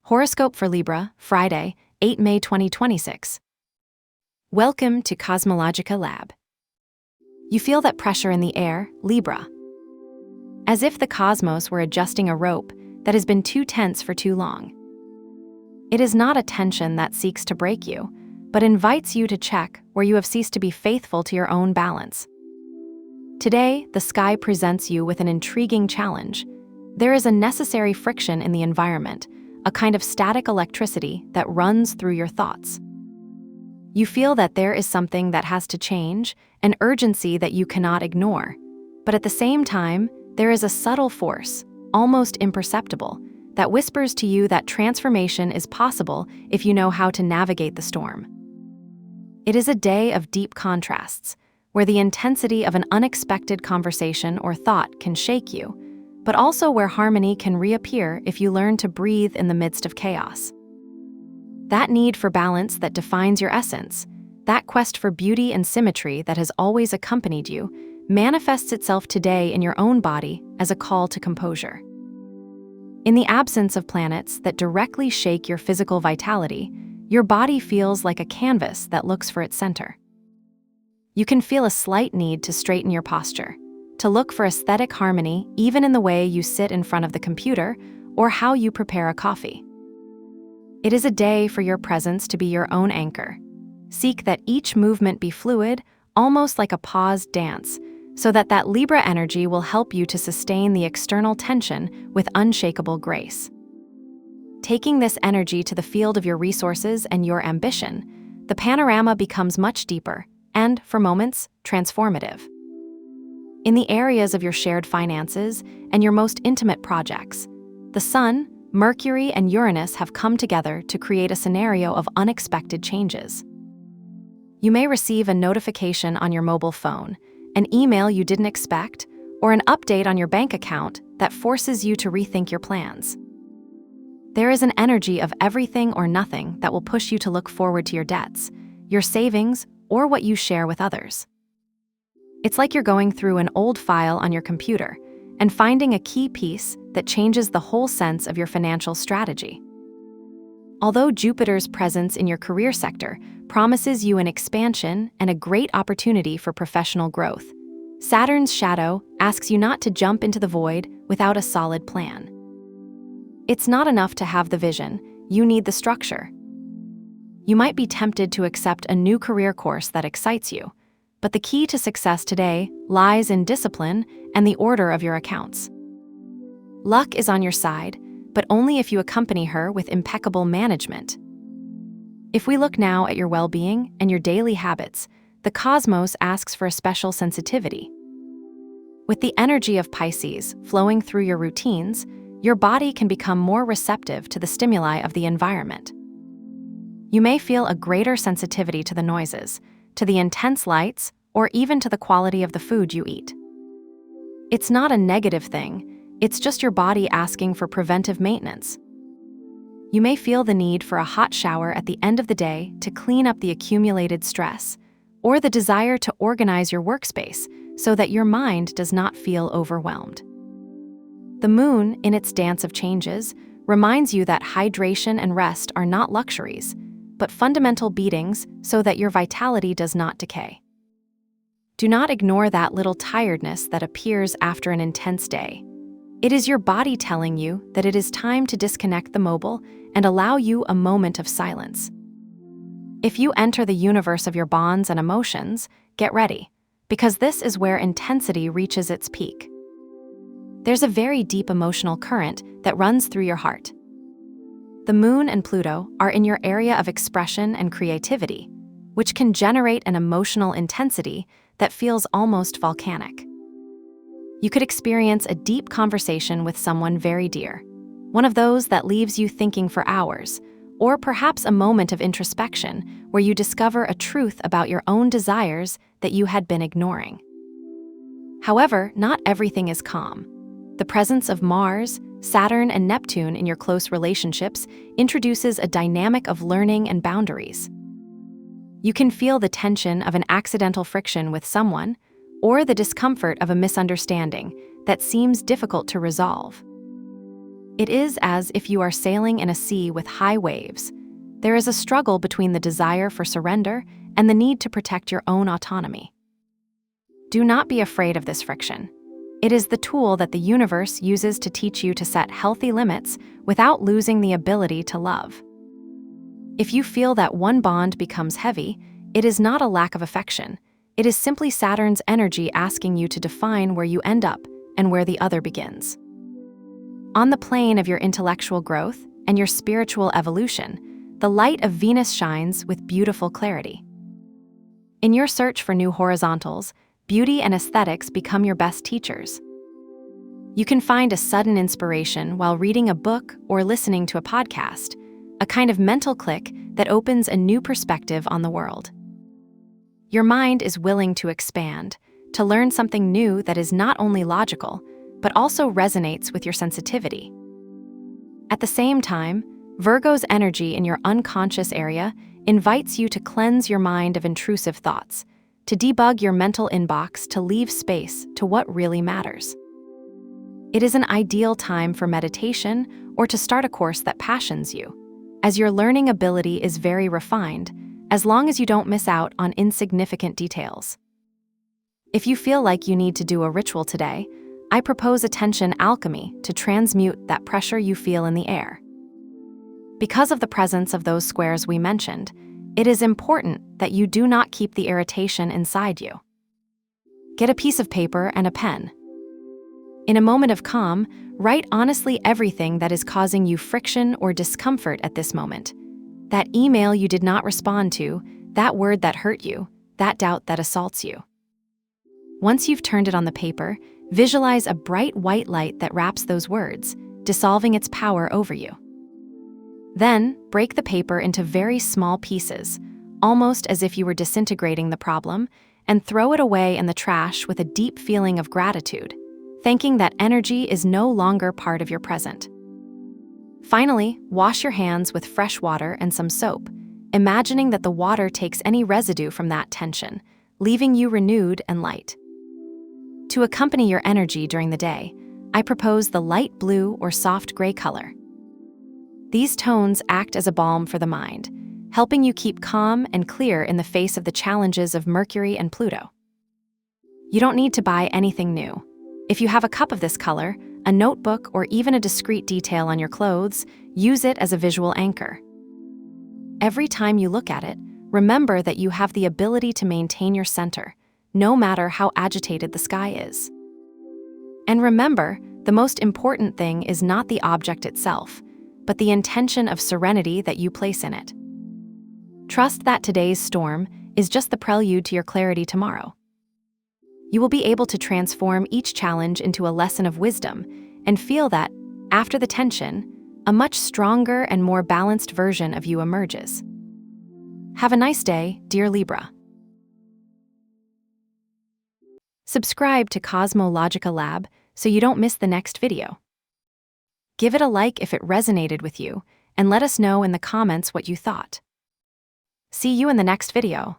Horoscope for Libra, Friday, 8 May 2026. Welcome to CosmologicaLab. You feel that pressure in the air, Libra. As if the cosmos were adjusting a rope that has been too tense for too long. It is not a tension that seeks to break you, but invites you to check where you have ceased to be faithful to your own balance. Today, the sky presents you with an intriguing challenge. There is a necessary friction in the environment, a kind of static electricity that runs through your thoughts. You feel that there is something that has to change, an urgency that you cannot ignore. But at the same time, there is a subtle force, almost imperceptible, that whispers to you that transformation is possible if you know how to navigate the storm. It is a day of deep contrasts, where the intensity of an unexpected conversation or thought can shake you, but also where harmony can reappear if you learn to breathe in the midst of chaos. That need for balance that defines your essence, that quest for beauty and symmetry that has always accompanied you, manifests itself today in your own body as a call to composure. In the absence of planets that directly shake your physical vitality, your body feels like a canvas that looks for its center. You can feel a slight need to straighten your posture, to look for aesthetic harmony even in the way you sit in front of the computer or how you prepare a coffee. It is a day for your presence to be your own anchor. Seek that each movement be fluid, almost like a paused dance, so that Libra energy will help you to sustain the external tension with unshakable grace. Taking this energy to the field of your resources and your ambition, the panorama becomes much deeper and, for moments, transformative. In the areas of your shared finances and your most intimate projects, the Sun, Mercury, and Uranus have come together to create a scenario of unexpected changes. You may receive a notification on your mobile phone, an email you didn't expect, or an update on your bank account that forces you to rethink your plans. There is an energy of everything or nothing that will push you to look forward to your debts, your savings, or what you share with others. It's like you're going through an old file on your computer and finding a key piece that changes the whole sense of your financial strategy. Although Jupiter's presence in your career sector promises you an expansion and a great opportunity for professional growth, Saturn's shadow asks you not to jump into the void without a solid plan. It's not enough to have the vision, you need the structure. You might be tempted to accept a new career course that excites you, but the key to success today lies in discipline and the order of your accounts. Luck is on your side, but only if you accompany her with impeccable management. If we look now at your well-being and your daily habits, the cosmos asks for a special sensitivity. With the energy of Pisces flowing through your routines, your body can become more receptive to the stimuli of the environment. You may feel a greater sensitivity to the noises, to the intense lights, or even to the quality of the food you eat. It's not a negative thing, it's just your body asking for preventive maintenance. You may feel the need for a hot shower at the end of the day to clean up the accumulated stress, or the desire to organize your workspace so that your mind does not feel overwhelmed. The moon, in its dance of changes, reminds you that hydration and rest are not luxuries, but fundamental beatings so that your vitality does not decay. Do not ignore that little tiredness that appears after an intense day. It is your body telling you that it is time to disconnect the mobile and allow you a moment of silence. If you enter the universe of your bonds and emotions, get ready, because this is where intensity reaches its peak. There's a very deep emotional current that runs through your heart. The Moon and Pluto are in your area of expression and creativity, which can generate an emotional intensity that feels almost volcanic. You could experience a deep conversation with someone very dear, one of those that leaves you thinking for hours, or perhaps a moment of introspection where you discover a truth about your own desires that you had been ignoring. However, not everything is calm. The presence of Mars, Saturn, and Neptune in your close relationships introduces a dynamic of learning and boundaries. You can feel the tension of an accidental friction with someone, or the discomfort of a misunderstanding that seems difficult to resolve. It is as if you are sailing in a sea with high waves. There is a struggle between the desire for surrender and the need to protect your own autonomy. Do not be afraid of this friction. It is the tool that the universe uses to teach you to set healthy limits without losing the ability to love. If you feel that one bond becomes heavy, it is not a lack of affection. It is simply Saturn's energy asking you to define where you end up and where the other begins. On the plane of your intellectual growth and your spiritual evolution, the light of Venus shines with beautiful clarity. In your search for new horizontals, beauty and aesthetics become your best teachers. You can find a sudden inspiration while reading a book or listening to a podcast, a kind of mental click that opens a new perspective on the world. Your mind is willing to expand, to learn something new that is not only logical, but also resonates with your sensitivity. At the same time, Virgo's energy in your unconscious area invites you to cleanse your mind of intrusive thoughts, to debug your mental inbox, to leave space to what really matters. It is an ideal time for meditation or to start a course that passions you, as your learning ability is very refined, as long as you don't miss out on insignificant details. If you feel like you need to do a ritual today, I propose attention alchemy to transmute that pressure you feel in the air. Because of the presence of those squares we mentioned, it is important that you do not keep the irritation inside you. Get a piece of paper and a pen. In a moment of calm, write honestly everything that is causing you friction or discomfort at this moment. That email you did not respond to, that word that hurt you, that doubt that assaults you. Once you've turned it on the paper, visualize a bright white light that wraps those words, dissolving its power over you. Then, break the paper into very small pieces, almost as if you were disintegrating the problem, and throw it away in the trash with a deep feeling of gratitude, thanking that energy is no longer part of your present. Finally, wash your hands with fresh water and some soap, imagining that the water takes any residue from that tension, leaving you renewed and light. To accompany your energy during the day, I propose the light blue or soft gray color. These tones act as a balm for the mind, helping you keep calm and clear in the face of the challenges of Mercury and Pluto. You don't need to buy anything new. If you have a cup of this color, a notebook, or even a discreet detail on your clothes, use it as a visual anchor. Every time you look at it, remember that you have the ability to maintain your center, no matter how agitated the sky is. And remember, the most important thing is not the object itself, but the intention of serenity that you place in it. Trust that today's storm is just the prelude to your clarity tomorrow. You will be able to transform each challenge into a lesson of wisdom and feel that, after the tension, a much stronger and more balanced version of you emerges. Have a nice day, dear Libra. Subscribe to CosmologicaLab so you don't miss the next video. Give it a like if it resonated with you, and let us know in the comments what you thought. See you in the next video.